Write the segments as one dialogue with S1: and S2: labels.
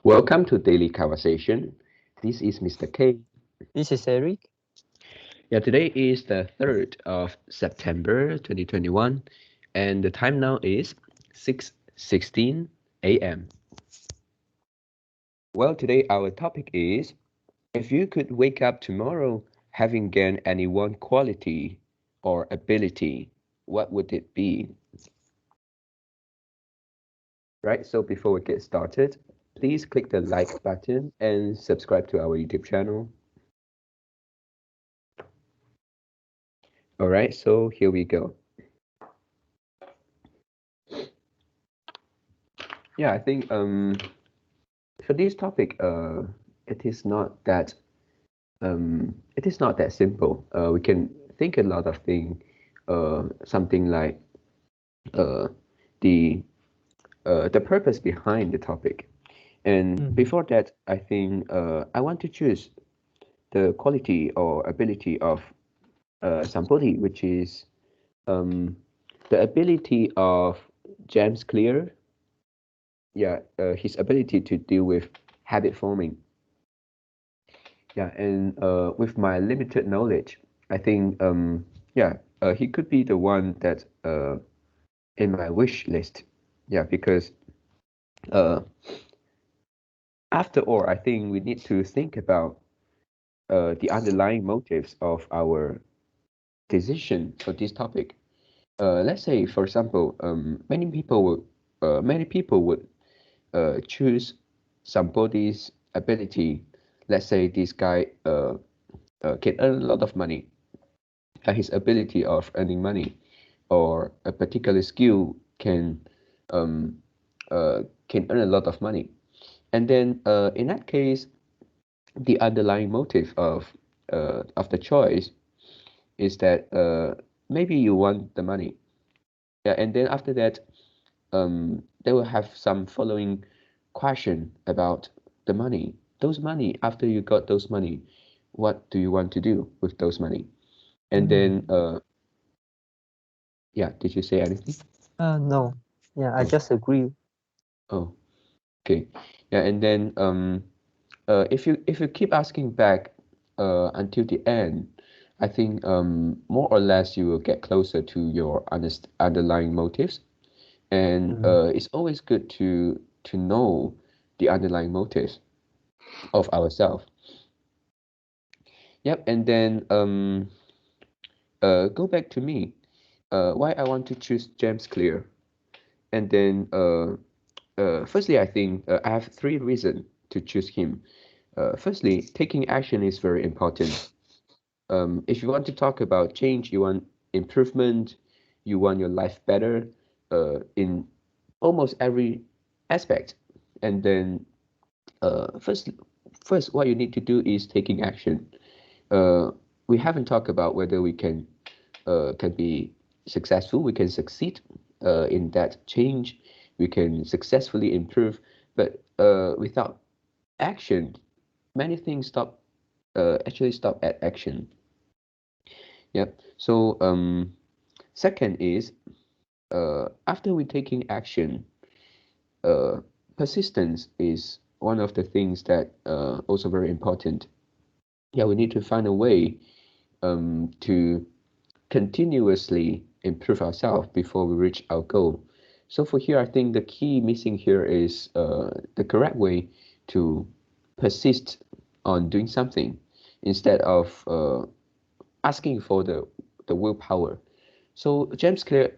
S1: Welcome to Daily Conversation. This is Mr. K.
S2: This is Eric.
S1: Yeah, today is the 3rd of September 2021, and the time now is 6:16 a.m. Well, today our topic is if you could wake up tomorrow having gained any one quality or ability, what would it be? Right, so before we get started, please click the like button and subscribe to our YouTube channel. All right, so here we go. Yeah, I think for this topic, it is not that simple. We can think a lot of things, something like uh, the the purpose behind the topic. And
S2: Mhm.
S1: before that, I think I want to choose the quality or ability of somebody, which is um, the ability of James Clear. Yeah, his ability to deal with habit forming. Yeah, and with my limited knowledge, I think yeah, he could be the one that in my wish list. Yeah, because uh, after all, I think we need to think about the underlying motives of our decision for this topic. Let's say, for example, many people would choose somebody's ability. Let's say this guy can earn a lot of money, his ability of earning money or a particular skill um, can earn a lot of money. And then in that case, the underlying motive of the choice is that maybe you want the money. Yeah, and then after that, they will have some following question about the money. Those money, after you got those money, what do you want to do with those money? And then
S2: Mm.
S1: yeah, did you say anything?
S2: No. Yeah, I
S1: Oh,
S2: just agree.
S1: oh, okay. Yeah, and then if you keep asking back until the end, I think more or less you will get closer to your underlying motives, and
S2: Mm.
S1: it's always good to know the underlying motives of ourselves. Yep, and then go back to me. Why I want to choose James Clear, and then firstly, I think I have three reasons to choose him. Firstly, taking action is very important. If you want to talk about change, you want improvement, you want your life better in almost every aspect. And then first, what you need to do is taking action. Uh, we haven't talked about whether we can be successful, we can succeed in that change, we can successfully improve, but without action, many things actually stop at action. Yep. So second is after we taking action, uh, persistence is one of the things that also very important. Yeah, we need to find a way to continuously improve ourselves before we reach our goal. So for here, I think the key missing here is the correct way to persist on doing something instead of asking for the willpower. So James Clear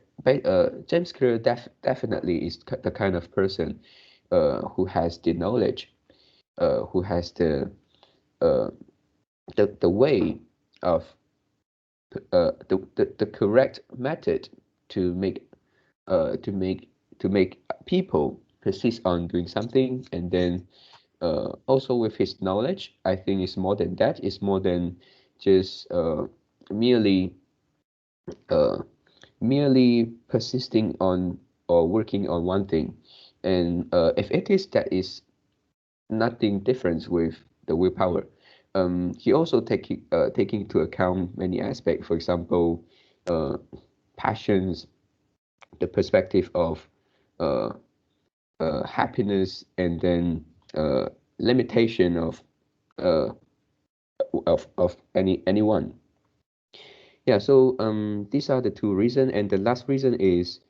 S1: definitely is the kind of person who has the knowledge, who has uh, the way of the correct method to make uh, to make to make people persist on doing something, and then also with his knowledge, I think it's more than that. It's more than just merely uh, merely persisting on or working on one thing. And if it is that is nothing different with the willpower. He also taking into account many aspects. For example, uh, passions, the perspective of uh, happiness, and then limitation of uh, anyone. Yeah, so these are the two reasons, and the last reason is,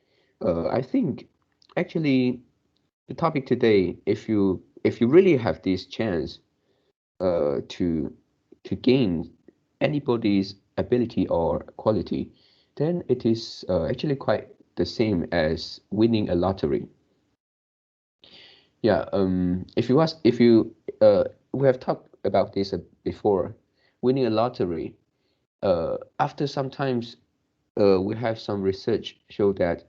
S1: I think actually the topic today, if you really have this chance to gain anybody's ability or quality, then it is actually quite the same as winning a lottery. Yeah, if you we have talked about this before, winning a lottery. After sometimes we have some research show that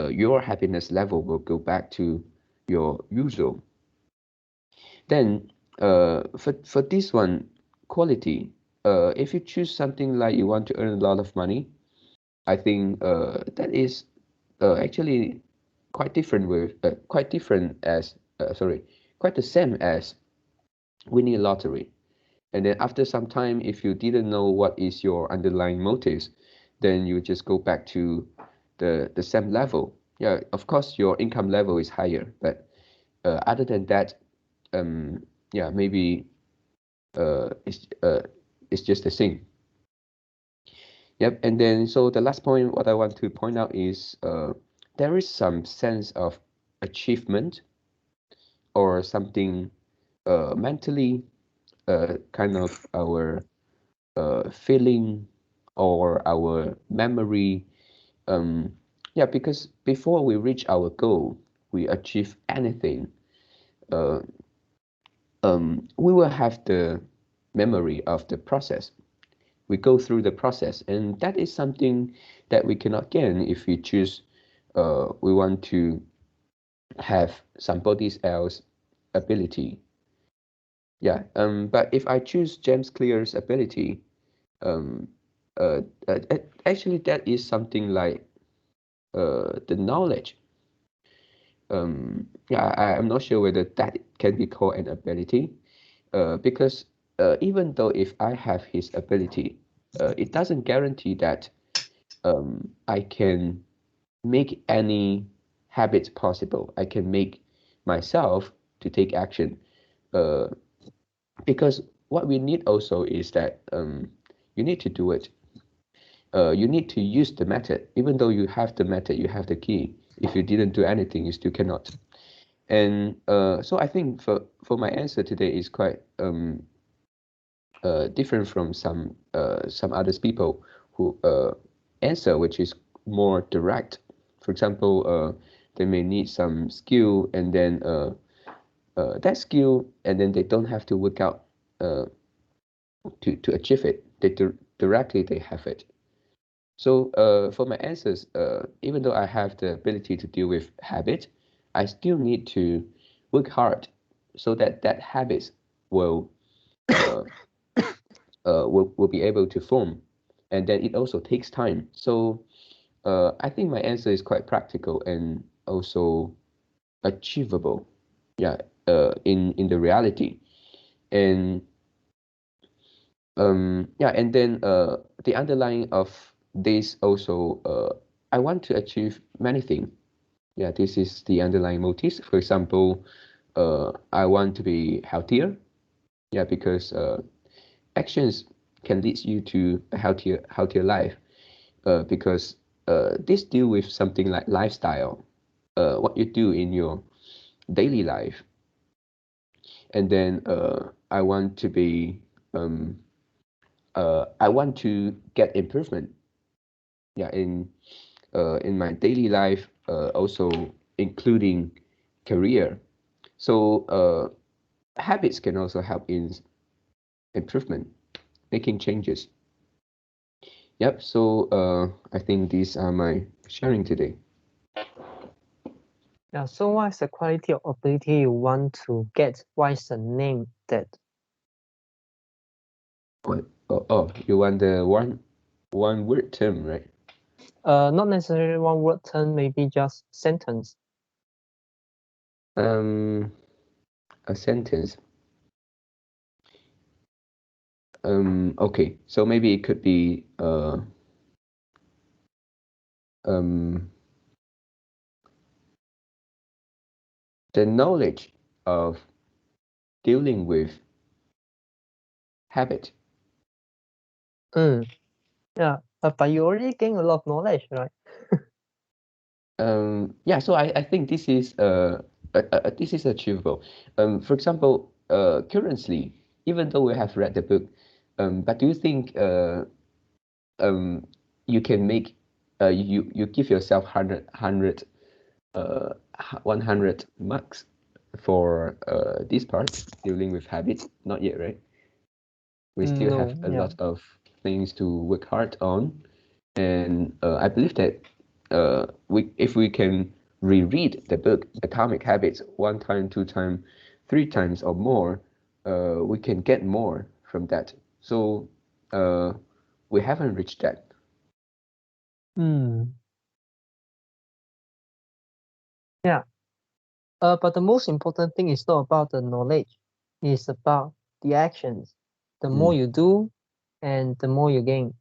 S1: your happiness level will go back to your usual. Then for this one quality, if you choose something like you want to earn a lot of money, I think that is actually quite different as sorry, quite the same as winning a lottery. And then after some time, if you didn't know what is your underlying motives, then you just go back to the same level. Yeah, of course your income level is higher, but other than that, yeah, maybe it's just the same. Yep. And then so the last point, what I want to point out is there is some sense of achievement or something mentally kind of our feeling or our memory. Um, yeah, because before we reach our goal, we achieve anything, uh, we will have the memory of the process. We go through the process, and that is something that we cannot gain if we choose. We want to have somebody else ability. Yeah. But if I choose James Clear's ability, um, actually that is something like the knowledge. Yeah, I'm not sure whether that can be called an ability, because even though if I have his ability, it doesn't guarantee that I can make any habits possible. I can make myself to take action, uh, because what we need also is that you need to do it. You need to use the method. Even though you have the method, you have the key. If you didn't do anything, you still cannot. And so I think for my answer today is quite different from some others people who answer, which is more direct. For example, they may need some skill, and then that skill, and then they don't have to work out uh, to achieve it. Directly they have it. So for my answers, even though I have the ability to deal with habit, I still need to work hard so that that habit will uh, will be able to form, and then it also takes time. So I think my answer is quite practical and also achievable. Yeah, in the reality, and yeah, and then the underlying of this also, I want to achieve many things. Yeah, this is the underlying motives. For example, I want to be healthier. Yeah, because actions can lead you to a healthier life. Because this deal with something like lifestyle, what you do in your daily life, and then I want to be, I want to get improvement. Yeah, in my daily life, also including career. So habits can also help in improvement, making changes. Yep. So I think these are my sharing today.
S2: Yeah, so what is the quality of ability you want to get? What is the name that?
S1: What? Oh, you want the one word term, right?
S2: Not necessarily one word term, maybe just sentence.
S1: Um, a sentence. Okay. So maybe it could be um the knowledge of dealing with habit.
S2: Yeah, but you already gain a lot of knowledge, right?
S1: Yeah, so I think this is achievable. For example, currently, even though we have read the book, but do you think you can make you give yourself 100 marks for this part, dealing with habits? Not yet, right? We still have
S2: No,
S1: a
S2: yeah.
S1: lot of things to work hard on, and I believe that if we can reread the book Atomic Habits 1 time, 2 time, 3 times or more, we can get more from that. So we haven't reached that.
S2: Yeah. But the most important thing is not about the knowledge. It's about the actions. The more you do, and the more you gain.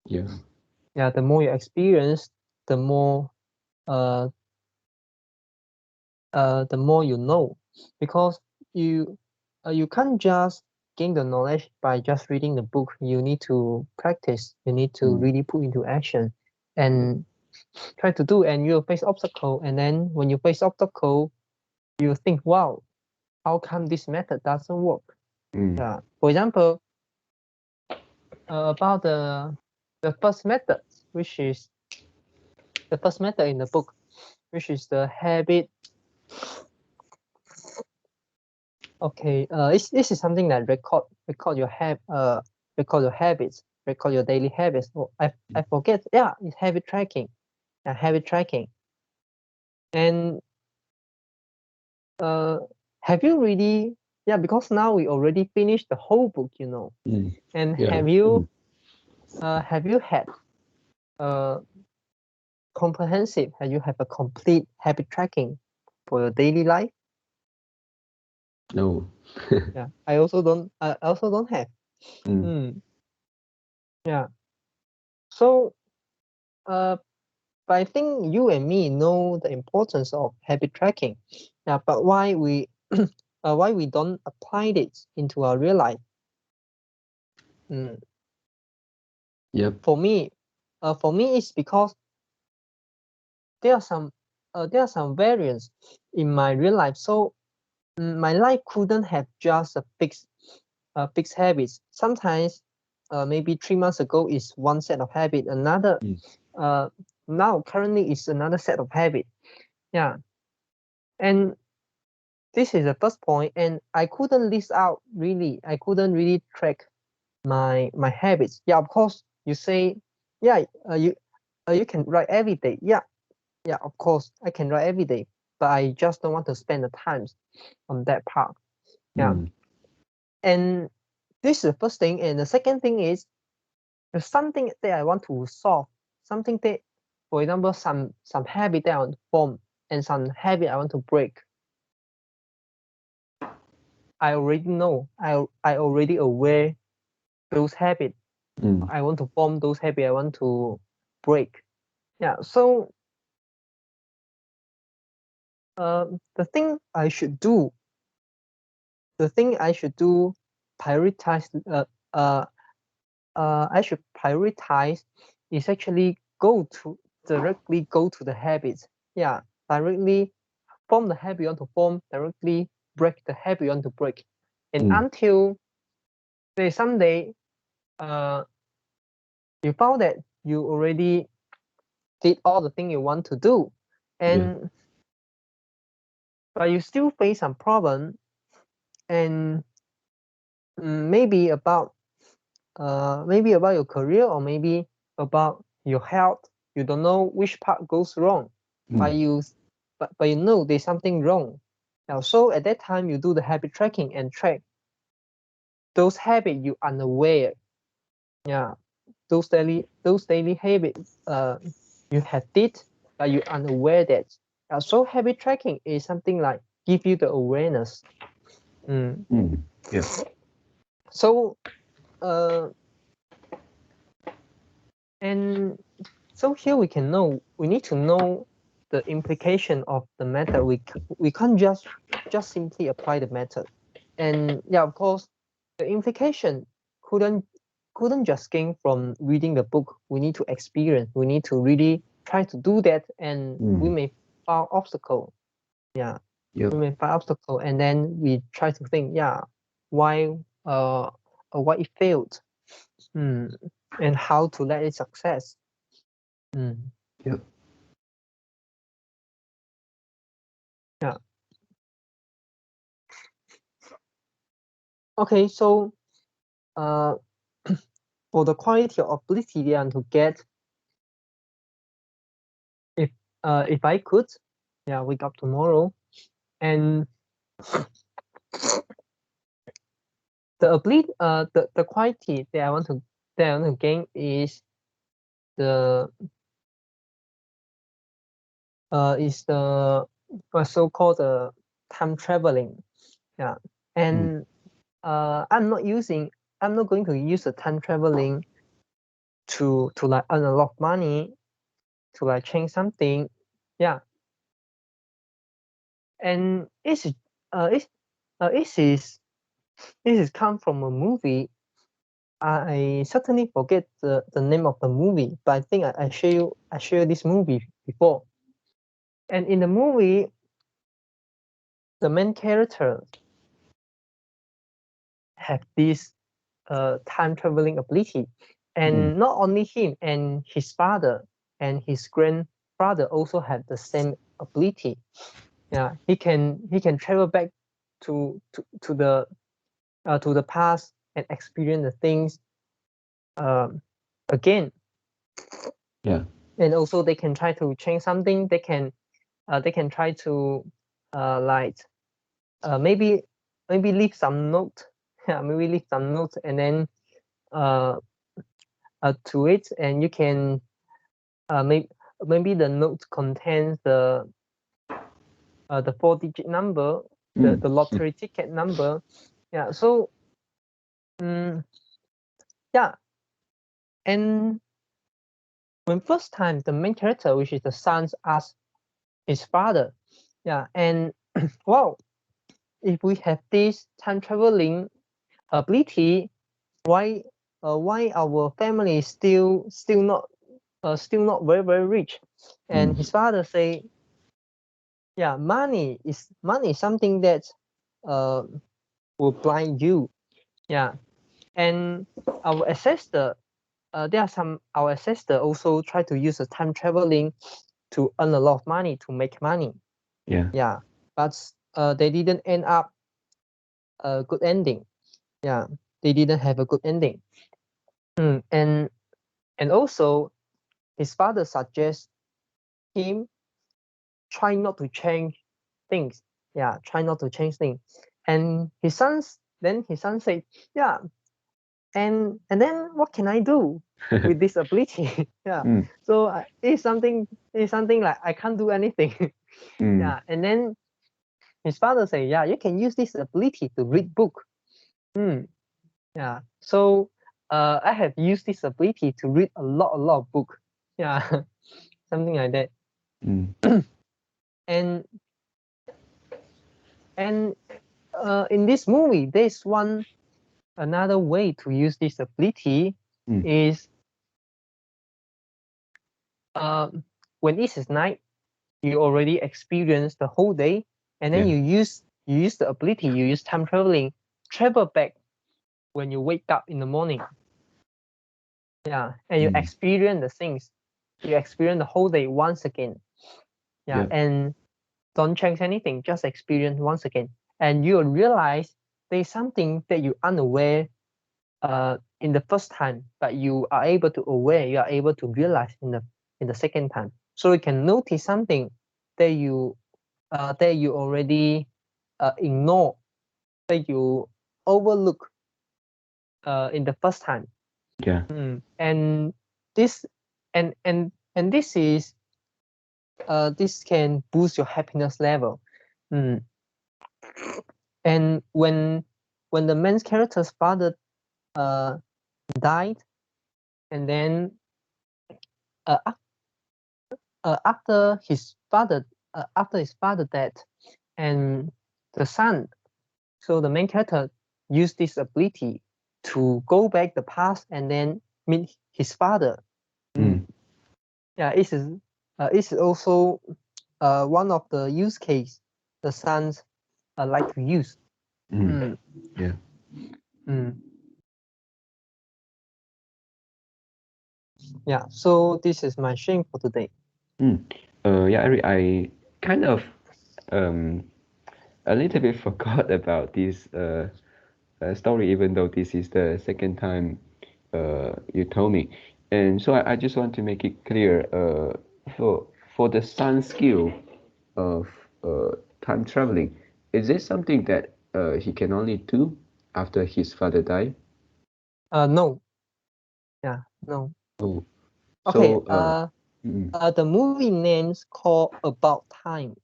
S1: Yeah.
S2: Yeah, the more you experience, the more you know, because you can't just gain the knowledge by just reading the book. You need to practice. You need to really put into action and try to do. And you'll face obstacle. And then when you face obstacle, you think, wow, how come this method doesn't work? Yeah. For example, about the first method, which is the first method in the book, which is the habit. Okay, this is something that record your habits, record your daily habits. Oh, I forget. Yeah, it's habit tracking. Yeah, habit tracking. And have you really? Yeah, because now we already finished the whole book, you know. And
S1: Yeah.
S2: have you had comprehensive? Have you have a complete habit tracking for your daily life?
S1: No.
S2: Yeah, I also don't have. Yeah. So, but I think you and me know the importance of habit tracking. Yeah, but why we don't apply it into our real life?
S1: Yep.
S2: For me, it's because there are some variants in my real life. So my life couldn't have just a fixed habits. Sometimes, maybe 3 months ago is one set of habit, another now currently is another set of habit. Yeah, and this is the first point, and I couldn't list out really. I couldn't really track my habits. Yeah, of course, you say, yeah, you can write every day. Yeah, of course, I can write every day, but I just don't want to spend the time on that part. Yeah, and this is the first thing, and the second thing is there's something that I want to solve. Something that, for example, some habit that I want to form and some habit I want to break. I already know. I already aware those habits. I want to form those habits. I want to break. Yeah. So the thing I should do. Prioritize. I should prioritize is actually directly go to the habits. Yeah. Directly form the habit you want to form. Directly break the habit you want to break. And until say someday, you found that you already did all the thing you want to do, and but you still face some problem, and maybe about your career, or maybe about your health. You don't know which part goes wrong, but you know there's something wrong. Now, so at that time you do the habit tracking and track those habits you unaware. Yeah, those daily habits you have did, but you unaware that. So habit tracking is something like give you the awareness.
S1: Yeah.
S2: So and so here we need to know the implication of the method. We can't just simply apply the method And yeah, of course, the implication couldn't just gain from reading the book. We need to experience. We need to really try to do that, and we may find obstacle. Yeah,
S1: Yep.
S2: we may find obstacle, and then we try to think, yeah, why it failed, and how to let it success.
S1: Yep.
S2: Yeah. Okay, so for the quality of ability they want to get, if I could, yeah, wake up tomorrow and the ability, the quality that I want to gain is the so-called time traveling. Yeah, and I'm not going to use the time traveling to like earn a lot of money, to like change something. Yeah, and this is come from a movie. I certainly forget the name of the movie, but I think I share this movie before. And in the movie, the main character have this time traveling ability, and not only him and his father and his grandfather also have the same ability. Yeah, he can travel back to the past and experience the things again.
S1: Yeah.
S2: And also they can try to change something. They can try to like maybe leave some note. Yeah, maybe leave some note, and then to it, and you can maybe the note contains the 4-digit number, the lottery ticket number. Yeah, so yeah, and when first time the main character, which is the son, asks his father, yeah, and wow, if we have this time traveling ability, why our family is still not very very rich? And his father say, yeah, money is something that will blind you. Yeah, and our ancestor, our ancestor also try to use the time traveling to earn a lot of money, to make money.
S1: Yeah.
S2: But they didn't end up a good ending. Yeah, they didn't have a good ending. And also his father suggests him try not to change things. Yeah, try not to change things. And his son said, yeah, and then what can I do with this ability? Yeah, so it's something like I can't do anything. Yeah, and then his father say, yeah, you can use this ability to read book. Yeah, so I have used this ability to read a lot of book. Yeah, something like that. and in this movie, there's another way to use this ability is when it is night, you already experienced the whole day, and then you use the ability, you use time traveling, travel back when you wake up in the morning. Yeah, and you experience the things, you experience the whole day once again. Yeah, and don't change anything, just experience once again, and you'll realize there's something that you unaware in the first time, but you are able to realize in the second time. So you can notice something that you already ignore, that you overlook in the first time.
S1: Yeah.
S2: And this this is this can boost your happiness level. And when the main character's father died, and then after his father death, and the son So the main character used this ability to go back the past and then meet his father. Yeah, it is also one of the use case the sons like to use.
S1: Yeah.
S2: Yeah, so this is my sharing for today.
S1: Yeah, Eric, I kind of a little bit forgot about this story, even though this is the second time you told me. And so I just want to make it clear, for the sun skill of time traveling, is this something that he can only do after his father died?
S2: No. Yeah, no.
S1: Oh,
S2: Okay,
S1: so
S2: the movie name's called About Time.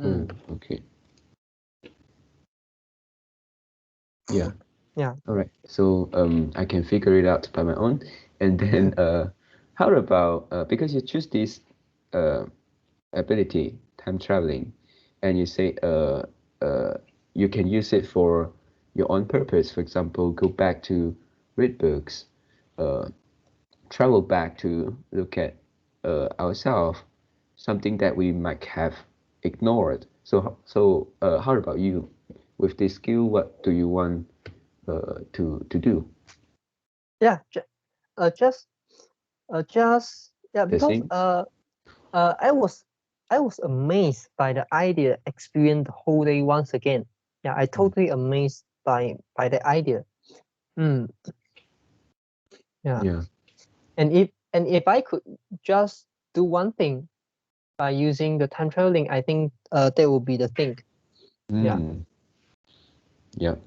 S1: Okay. Yeah.
S2: Yeah.
S1: All right. So I can figure it out by my own. And then how about because you choose this ability, time traveling, and you say you can use it for your own purpose. For example, go back to read books, uh, travel back to look at ourselves, something that we might have ignored. So how about you? With this skill, what do you want to do?
S2: Yeah, just yeah,
S1: The
S2: because
S1: same?
S2: I was amazed by the idea, experience the whole day once again. Yeah, I totally amazed by the idea. Yeah.
S1: Yeah.
S2: And if I could just do one thing by using the time traveling, I think that would be the thing. Yeah.
S1: Yep.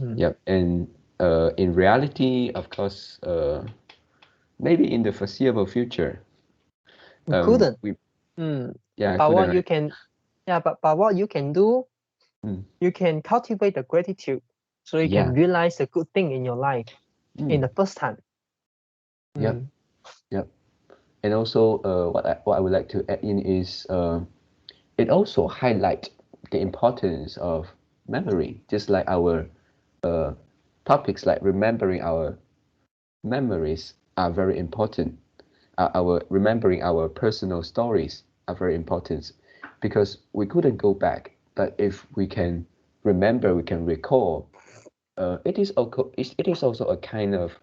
S1: Yep. And in reality, of course, maybe in the foreseeable future,
S2: You couldn't.
S1: we
S2: But
S1: couldn't,
S2: what you
S1: right?
S2: can, yeah, but what you can do, you can cultivate the gratitude, so you
S1: Yeah.
S2: can realize a good thing in your life in the first time.
S1: Yep. Yep. And also, what I would like to add in is it also highlight the importance of memory, just like our topics like remembering our memories are very important. Our remembering our personal stories are very important because we couldn't go back. But if we can remember, we can recall. It is also a kind of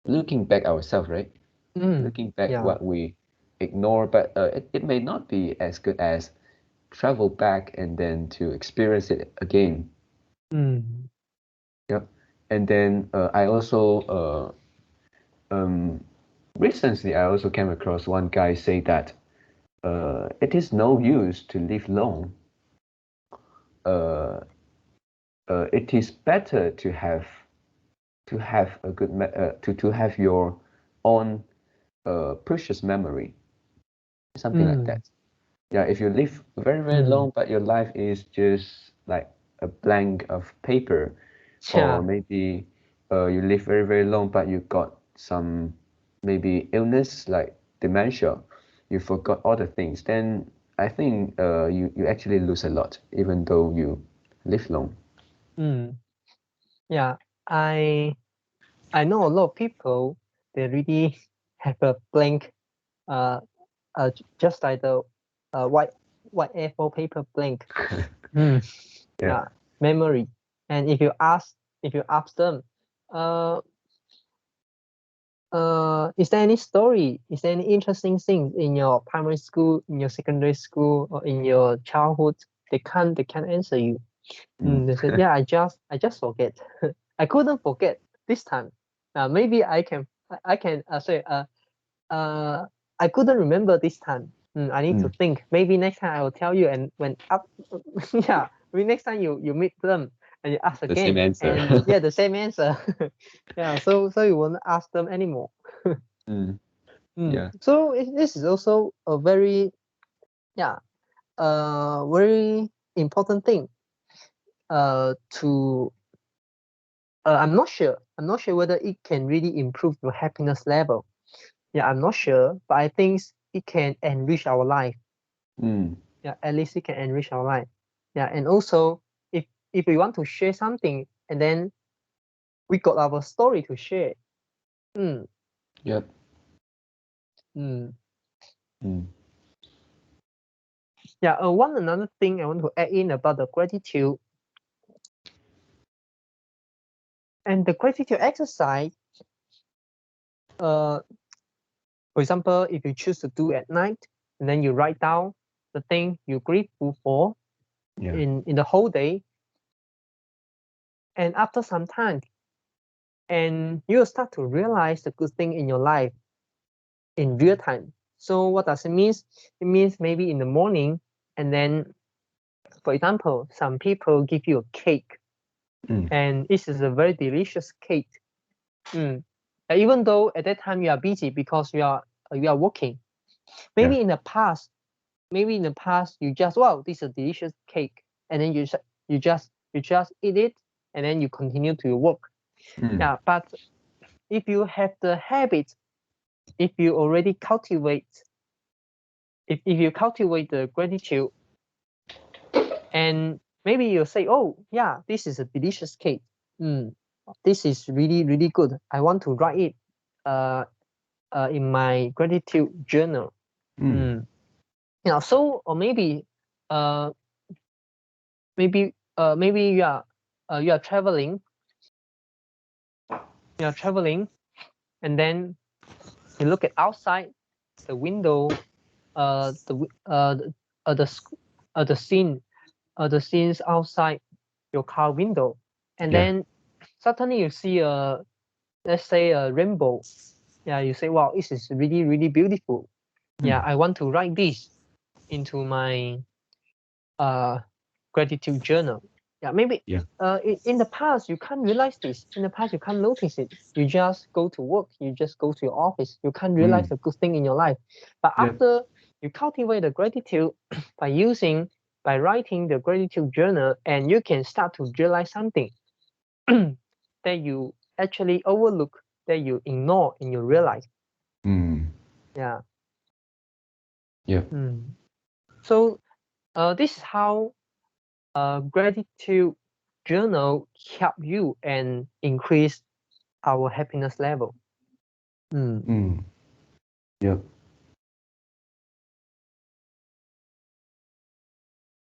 S1: looking back ourselves, right? Looking back
S2: Yeah.
S1: what we ignore, but it may not be as good as travel back and then to experience it again. Yep. And then I also recently I also came across one guy say that it is no use to live long. Uh, it is better to have a good to have your own precious memory, something like that. Yeah, if you live very very long, but your life is just like a blank of paper, or
S2: Yeah.
S1: maybe you live very very long, but you got some maybe illness like dementia, you forgot all the things, then I think you actually lose a lot, even though you live long.
S2: Yeah. I know a lot of people, they really have a blank just like the white A4 paper blank.
S1: Yeah.
S2: Memory. And if you ask them, uh is there any story, is there any interesting thing in your primary school, in your secondary school, or in your childhood, they can't answer you. They said, yeah, I just forget. I couldn't forget this time. Maybe I can say I couldn't remember this time. I need to think. Maybe next time I will tell you. And when up, yeah, maybe next time you meet them and you ask
S1: The same
S2: again,
S1: answer.
S2: and yeah, the same answer. Yeah, so you won't ask them anymore.
S1: Yeah.
S2: So this is also a very yeah, very important thing. To I'm not sure. I'm not sure whether it can really improve your happiness level. Yeah, I'm not sure, but I think it can enrich our life.
S1: Mm.
S2: Yeah, at least it can enrich our life. Yeah, and also if we want to share something, and then we got our story to share.
S1: Yep.
S2: Mm.
S1: Mm.
S2: Yeah, one another thing I want to add in about the gratitude, and the gratitude exercise. For example, if you choose to do at night, and then you write down the thing you're grateful for
S1: Yeah.
S2: in the whole day, and after some time, and you'll start to realize the good thing in your life in real time. So what does it mean? It means maybe in the morning, and then, for example, some people give you a cake,
S1: Mm.
S2: and this is a very delicious cake. Even though at that time you are busy because you are working. Maybe
S1: Yeah.
S2: in the past, you just, wow, this is a delicious cake, and then you just eat it, and then you continue to work.
S1: Mm.
S2: Yeah, but if you have the habit, if you already cultivate, if you cultivate the gratitude, and maybe you'll say, oh yeah, this is a delicious cake. This is really really good. I want to write it in my gratitude journal.
S1: Mm.
S2: So, or maybe uh maybe you are traveling, and then you look at outside the window, the wi- the sc- the scene, the scenes outside your car window, and
S1: Yeah.
S2: then suddenly you see a, let's say, a rainbow. Yeah, you say, wow, this is really really beautiful. Yeah,
S1: Mm.
S2: I want to write this into my uh gratitude journal. Yeah, maybe
S1: Yeah.
S2: in the past you can't realize this. In the past you can't notice it. You just go to work. You just go to your office. You can't realize
S1: Mm.
S2: the good thing in your life. But
S1: Yep.
S2: after you cultivate the gratitude by writing the gratitude journal, and you can start to realize something that you actually overlook, that you ignore in your real life.
S1: Mm.
S2: Yeah.
S1: Yep.
S2: So this is how gratitude journal help you and increase our happiness level.
S1: Mm. Yep.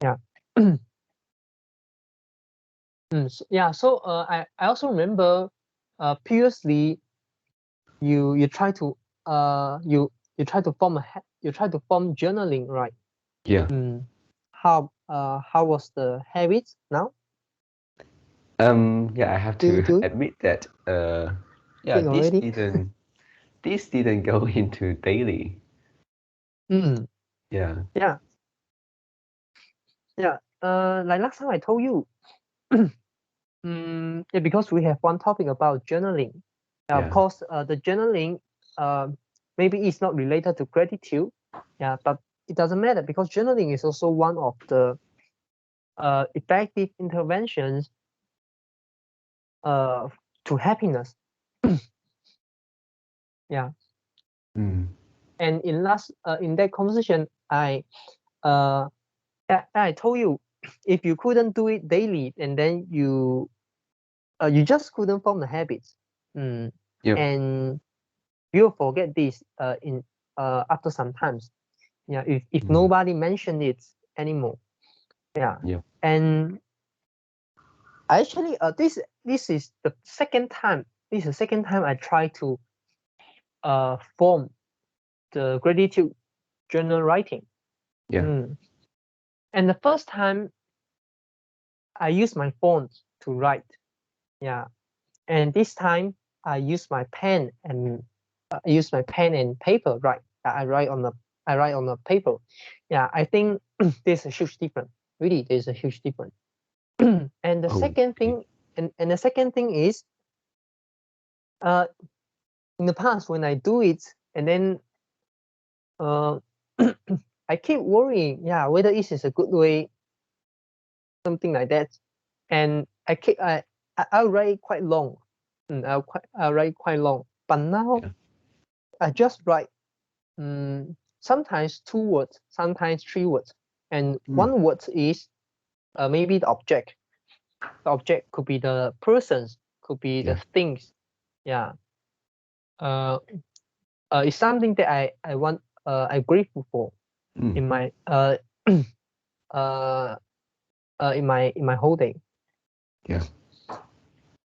S2: Yeah. I also remember previously you try to you try to form journaling, right?
S1: Yeah.
S2: How was the habit now?
S1: Yeah, I have
S2: Do you
S1: to
S2: do it?
S1: admit that yeah,
S2: Think already?
S1: this didn't go into daily.
S2: Mm,
S1: Yeah.
S2: yeah. Yeah. Like last time I told you, yeah, because we have one topic about journaling. Of
S1: Yeah.
S2: course, the journaling maybe it's not related to gratitude. Yeah, but it doesn't matter because journaling is also one of the effective interventions uh, to happiness. Yeah,
S1: Mm.
S2: and in that conversation, uh, I told you, if you couldn't do it daily, and then you just couldn't form the habits,
S1: Yep.
S2: and you'll forget this in after some times. Yeah, if
S1: Mm.
S2: nobody mentioned it anymore. Yeah,
S1: Yep.
S2: and actually this is the second time. This is the second time I try to form the gratitude journal writing.
S1: Yeah.
S2: And the first time I used my phone to write. Yeah, and this time I use my pen and paper. Right, I write on the paper. Yeah, I think there's a huge difference. Really, there's a huge difference. And the
S1: Oh,
S2: second
S1: okay.
S2: thing, and the second thing is, uh, in the past when I do it, and then uh, I keep worrying, yeah, whether this is a good way, something like that, and I'll write quite long. I'll write quite long, but now
S1: Yeah.
S2: I just write sometimes 2 words, sometimes 3 words, and
S1: Mm.
S2: one word is maybe the object. The object could be the persons, could be the things. Yeah. It's something that I want. I'm grateful for in my in my whole day.
S1: Yeah.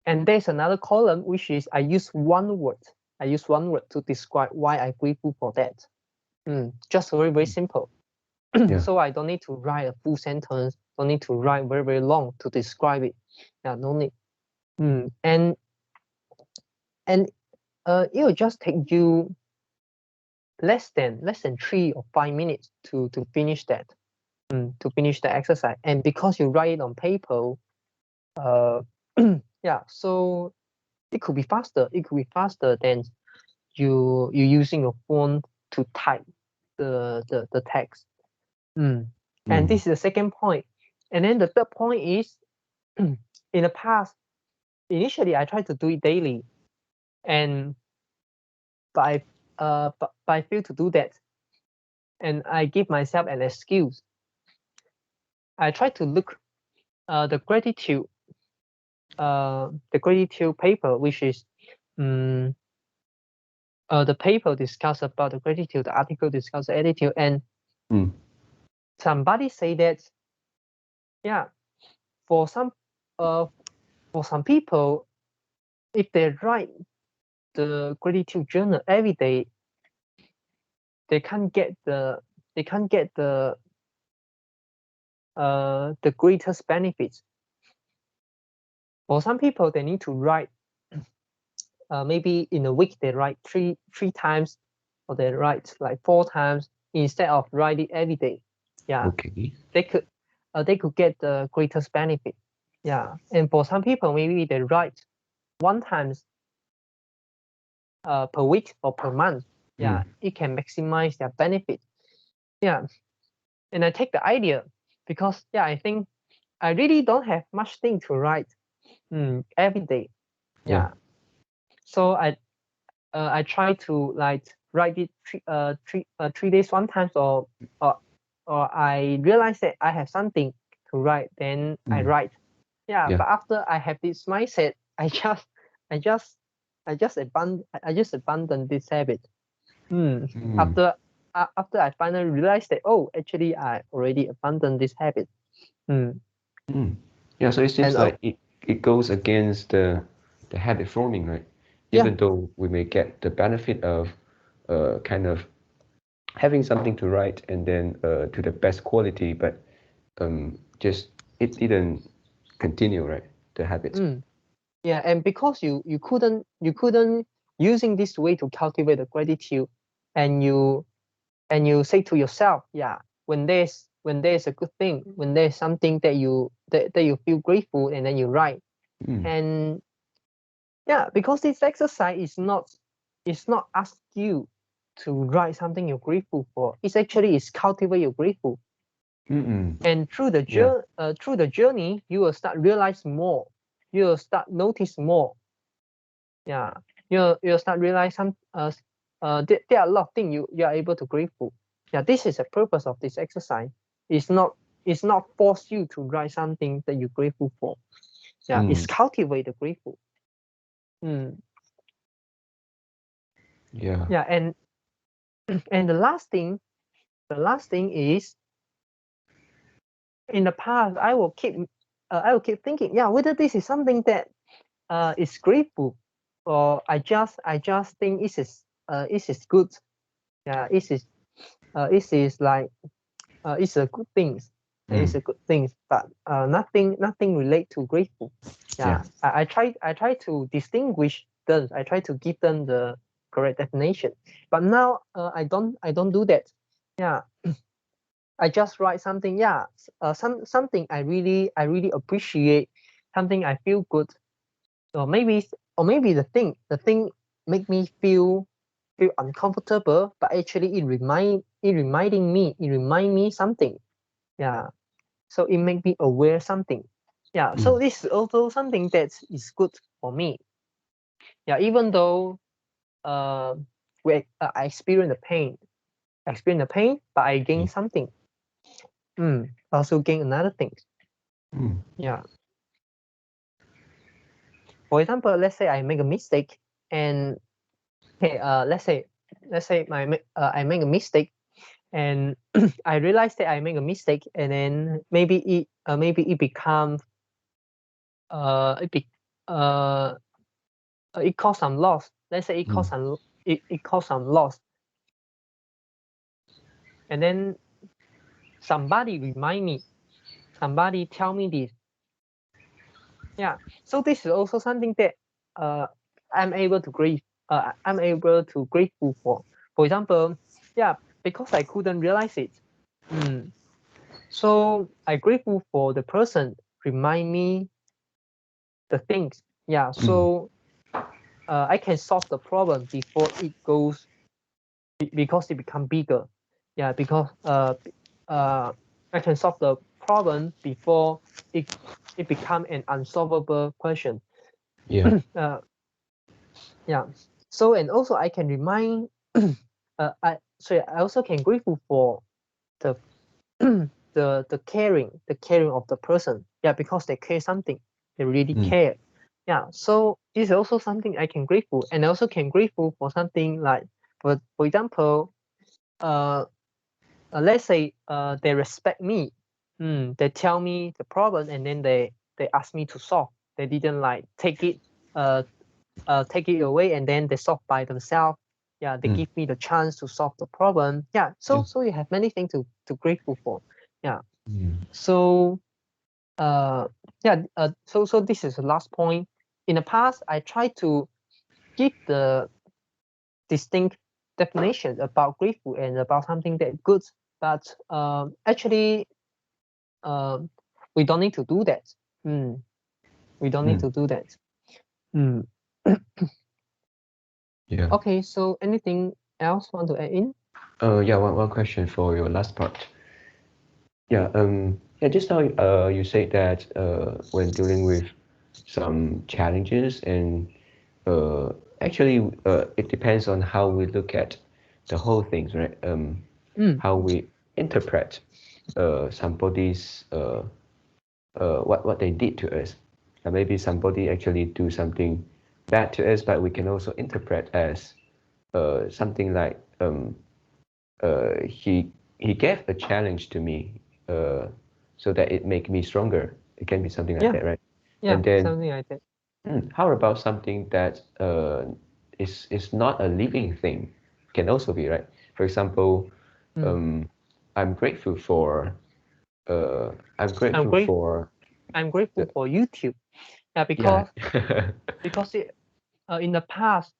S2: And there's another column which is I use one word. I use one word to describe why I'm grateful for that. Just very simple. So I don't need to write a full sentence. Don't need to write very long to describe it. Yeah, no need. And it will just take you less than 3 or 5 minutes to finish that. To finish the exercise. And because you write it on paper, yeah, so it could be faster. It could be faster than you using your phone to type the text. And this is the second point. And then the third point is, in the past, initially I tried to do it daily, but I failed to do that, and I give myself an excuse. I try to look the gratitude paper, which is the paper discuss about the gratitude, the article discuss the attitude, and somebody say that, yeah, for some people, if they write the gratitude journal every day, they can't get the greatest benefits. For some people, they need to write maybe in a week they write three times, or they write like 4 times instead of writing every day. Yeah.
S1: Okay.
S2: They could get the greatest benefit. Yeah. And for some people, maybe they write 1 times per week or per month. Yeah. It can maximize their benefit. Yeah. And I take the idea because, yeah, I think I really don't have much thing to write every day. Yeah. So I try to like write it 3 days 1 time, or I realize that I have something to write, then I write. Yeah. But after I have this mindset, I just abandon this habit. After I finally realized that, oh, actually I already abandoned this habit.
S1: Yeah, so it seems like it goes against the habit forming, right? Even though we may get the benefit of kind of having something to write and then to the best quality, but just it didn't continue, right? The habit.
S2: Yeah, and because you couldn't using this way to cultivate the gratitude, and you say to yourself, yeah, when there's a good thing, when there's something that you feel grateful, and then you write. And yeah, because this exercise is not ask you to write something you're grateful for. It's actually cultivate you're grateful. And through the journey, you will start realize more. You will start notice more. Yeah, you'll start realize there are a lot of things you are able to grateful. Yeah, this is the purpose of this exercise. It's not force you to write something that you're grateful for. Yeah, it's cultivate the grateful.
S1: Yeah.
S2: Yeah, and the last thing is, in the past I will keep thinking, yeah, whether this is something that is grateful, or I just think it is good. Yeah, it is like it's a good thing. It's a good thing, but nothing relate to grateful. Yeah, I try to distinguish them. I try to give them the correct definition. But now I don't do that. Yeah, I just write something. Yeah, something I really appreciate. Something I feel good. Or maybe the thing make me feel uncomfortable, but actually it remind me something. Yeah, so it make me aware something. Yeah, so this is also something that is good for me. Yeah, even though I experience the pain, but I gain something. Also gain another thing. Yeah. For example, let's say I make a mistake, and okay, let's say I make a mistake, and I realize that I make a mistake, and then maybe it becomes it be it cause some loss. Let's say it cause some loss, and then somebody remind me, somebody tell me this. Yeah, so this is also something that I'm able to I'm able to grateful for. For example, yeah, because I couldn't realize it. So I grateful for the person remind me the things. Yeah, so I can solve the problem before it goes because it become bigger. Yeah, because I can solve the problem before it become an unsolvable question.
S1: Yeah.
S2: Yeah. So, and also I can remind I also can grateful for the the caring of the person. Yeah, because they care something, they really care. Yeah, so this is also something I can grateful, and I also can grateful for something like, for example, let's say they respect me. They tell me the problem, and then they ask me to solve. They didn't like take it away, and then they solve by themselves. Yeah, they give me the chance to solve the problem. Yeah, so you have many things to grateful for. Yeah. So so this is the last point. In the past, I tried to give the distinct definition about grateful and about something that good, but actually we don't need to do that. We don't need to do that.
S1: Yeah.
S2: Okay, so anything else want to add in?
S1: Yeah, one question for your last part. Yeah, just now you said that when dealing with some challenges and actually it depends on how we look at the whole things, right? How we interpret somebody's what they did to us. Maybe somebody actually do something bad to us, but we can also interpret as something like he gave a challenge to me so that it make me stronger. It can be something like that, right?
S2: Yeah,
S1: And then
S2: something like that.
S1: how about something that is not a living thing? Can also be, right? For example, I'm grateful for I'm grateful for
S2: I'm grateful for YouTube. Yeah,
S1: yeah.
S2: because in the past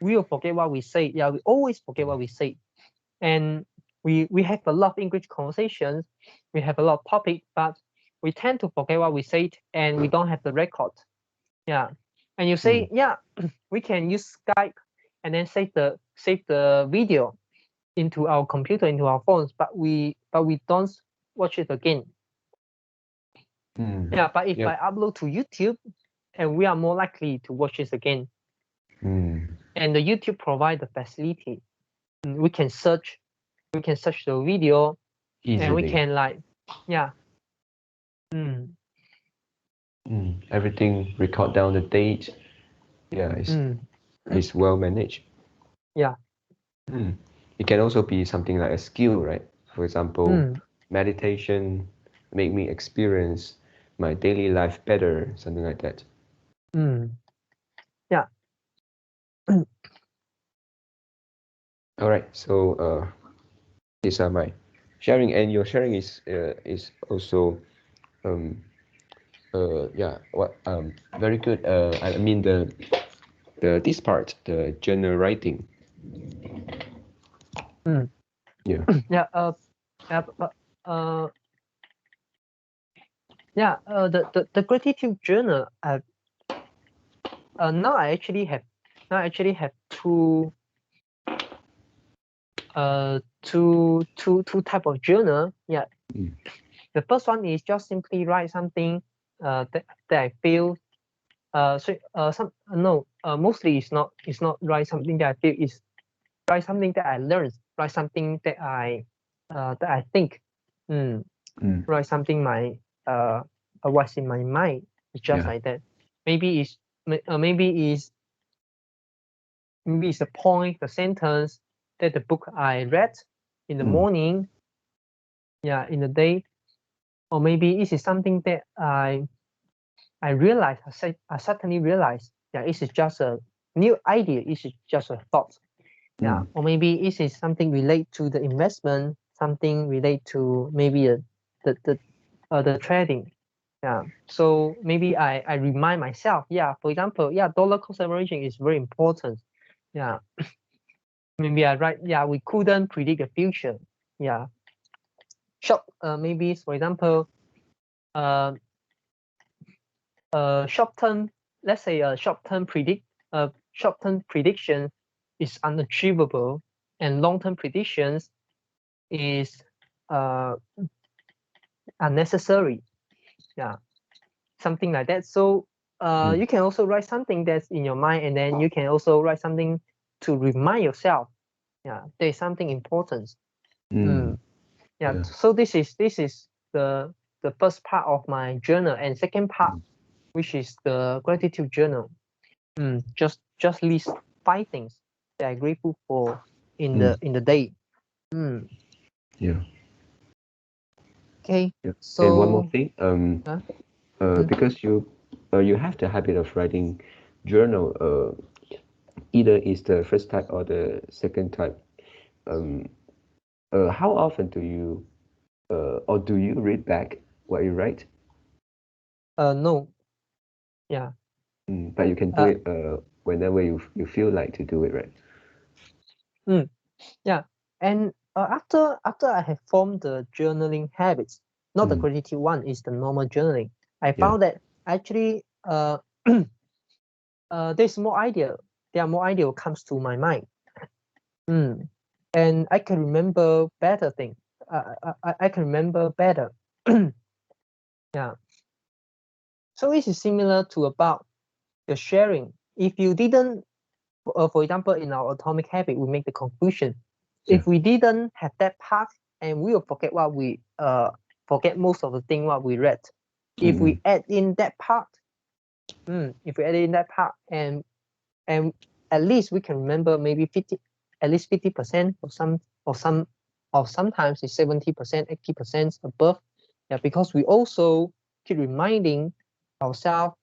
S2: we will forget what we say. Yeah, we always forget what we say, and we have a lot of English conversations. We have a lot of topic, but we tend to forget what we said, and we don't have the record. Yeah, and you say, yeah, we can use Skype and then save the video into our computer, into our phones, but we don't watch it again. Yeah, but if I upload to YouTube, and we are more likely to watch it again. And the YouTube provide the facility. We can search the video easily, and we can like, yeah.
S1: Everything record down the date. Yeah, it's well managed.
S2: Yeah.
S1: It can also be something like a skill, right? For example, meditation make me experience my daily life better, something like that.
S2: Yeah.
S1: All right. So these are my sharing, and your sharing is also very good. I mean the this part, the journal writing. Yeah.
S2: Yeah. The gratitude journal. Now I actually have two type of journal. Yeah. The first one is just simply write something that I feel. Mostly it's not write something that I feel. Is write something that I learned. Write something that I think. Write something what's in my mind. It's just like that. Maybe it's maybe it's a point, a sentence that the book I read in the morning, in the day, or maybe it is something that I realized. I suddenly realized, it is just a new idea. It is just a thought. Or maybe it is something related to the investment, something related to maybe the trading. So maybe I remind myself, for example, dollar cost averaging is very important. Maybe I write, we couldn't predict the future. Maybe for example, short term, let's say a short term prediction is unachievable, and long term predictions is unnecessary. Something like that. So you can also write something that's in your mind, and then you can also write something to remind yourself, there's something important. So this is the first part of my journal, and second part, which is the gratitude journal. Just list 5 things that I'm grateful for in the day. Okay. So
S1: and one more thing, because you have the habit of writing journal, either is the first type or the second type. How often do you or do you read back what you write?
S2: No.
S1: But you can do it whenever you feel like to do it, right?
S2: And after I have formed the journaling habits, not the gratitude one, is the normal journaling, I found that actually there's more idea. There are more idea comes to my mind. And I can remember better things. I can remember better. So it is similar to about the sharing. If you didn't, for example, in our atomic habit, we make the conclusion. If we didn't have that part, and we will forget what we forget most of the thing what we read. If we add in that part, and at least we can remember maybe 50% or sometimes it's 70%, 80% above. Because we also keep reminding ourselves,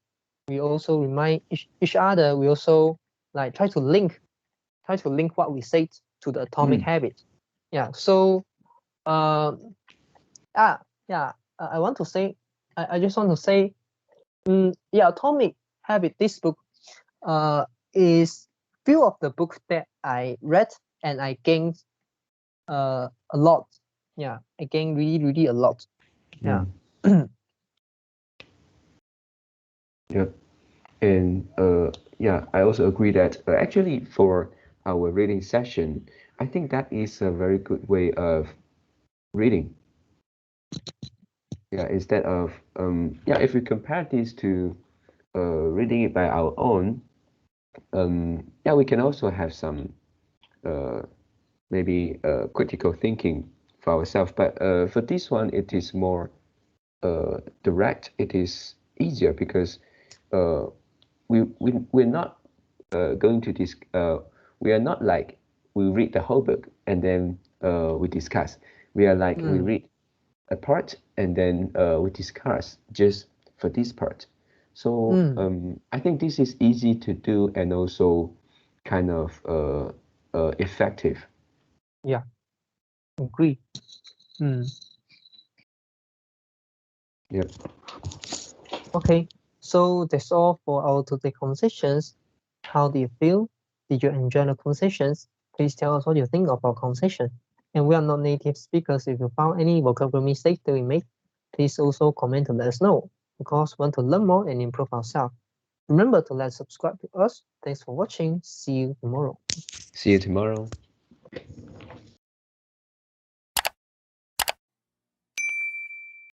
S2: we also remind each other, we also like try to link what we say to the atomic habit. So I want to say, I just want to say, atomic habit, this book is few of the books that I read, and I gained a lot. I gained really a lot.
S1: And I also agree that actually for our reading session, I think that is a very good way of reading. Instead of if we compare this to reading it by our own, we can also have some maybe critical thinking for ourselves. But for this one, it is more direct. It is easier because we're not going to we are not like we read the whole book and then we discuss. We are like we read a part and then we discuss just for this part. So I think this is easy to do and also kind of effective.
S2: Agree.
S1: Yep.
S2: Okay, so that's all for our today conversations. How do you feel? Did you enjoy the conversations? Please tell us what you think of our conversation. And we are not native speakers. If you found any vocabulary mistakes that we made, please also comment to let us know, because we want to learn more and improve ourselves. Remember to subscribe to us. Thanks for watching. See you tomorrow.
S1: See you tomorrow.